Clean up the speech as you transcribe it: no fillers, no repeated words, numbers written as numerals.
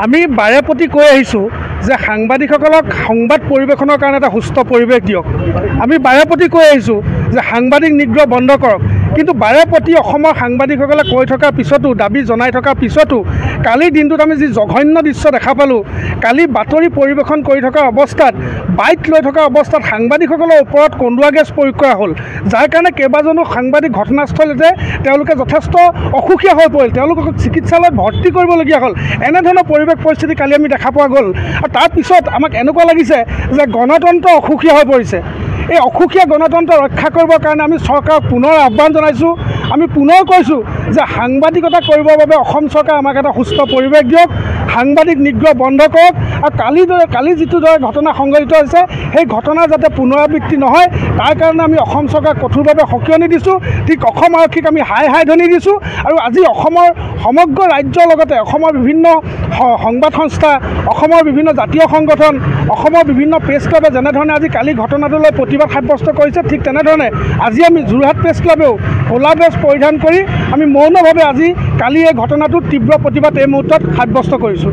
আমি বাৰে প্ৰতি কৈ আহিছোঁ যে সাংবাদিকসকলক সংবাদ পৰিৱেশনৰ কাৰণে এটা সুস্থ পৰিৱেশ দিয়ক। আমি বাৰে প্ৰতি কৈ আহিছোঁ যে সাংবাদিক নিগ্ৰহ বন্ধ কৰক, কিন্তু বাৰে প্ৰতি অসমৰ সাংবাদিকসকলে কৈ থকাৰ পিছতো, দাবী জনাই থকাৰ পিছতো কালিৰ দিনটোত আমি যি জঘন্য দৃশ্য দেখা পালোঁ, কালি বাতৰি পৰিৱেশন কৰি থকা অৱস্থাত, বাইক লৈ থকা অৱস্থাত সাংবাদিকসকলৰ ওপৰত কন্দুৱা গেছ প্ৰয়োগ কৰা হ'ল, যাৰ কাৰণে কেইবাজনো সাংবাদিক ঘটনাস্থলীতে তেওঁলোকে যথেষ্ট অসুখীয়া হৈ পৰিল, তেওঁলোকক চিকিৎসালয়ত ভৰ্তি কৰিবলগীয়া হ'ল। এনেধৰণৰ পৰিৱেশ পৰিস্থিতি কালি আমি দেখা পোৱা গ'ল। আৰু তাৰপিছত আমাক এনেকুৱা লাগিছে যে গণতন্ত্ৰ অসুখীয়া হৈ পৰিছে। এই অসুখীয়া গণতন্ত্ৰ ৰক্ষা কৰিবৰ কাৰণে আমি চৰকাৰক পুনৰ আহ্বান জনাইছোঁ। আমি পুনৰ কৈছোঁ যে সাংবাদিকতা কৰিবৰ বাবে অসম চৰকাৰে আমাক এটা সুস্থ পৰিৱেশ দিয়ক, সাংবাদিক নিগ্ৰহ বন্ধ কৰক, আৰু কালি যিটো দৰে ঘটনা সংঘটিত হৈছে সেই ঘটনা যাতে পুনৰাবৃত্তি নহয় তাৰ কাৰণে আমি অসম চৰকাৰক কঠোৰভাৱে সকিয়নি দিছোঁ। ঠিক অসম আৰক্ষীক আমি হাই ধ্বনি দিছোঁ। আৰু আজি অসমৰ সমগ্ৰ ৰাজ্যৰ লগতে অসমৰ বিভিন্ন সংবাদ সংস্থা, অসমৰ বিভিন্ন জাতীয় সংগঠন, অসমৰ বিভিন্ন প্ৰেছ ক্লাবে যেনেধৰণে আজি কালি ঘটনাটোলৈ প্ৰতিবাদ সাব্যস্ত কৰিছে, ঠিক তেনেধৰণে আজি আমি যোৰহাট প্ৰেছ ক্লাবেও ক'লা ড্ৰেছ পৰিধান কৰি আমি মৌনভাৱে আজি কালি এই ঘটনাটোত তীব্ৰ প্ৰতিবাদ এই মুহূৰ্তত সাব্যস্ত কৰিছোঁ।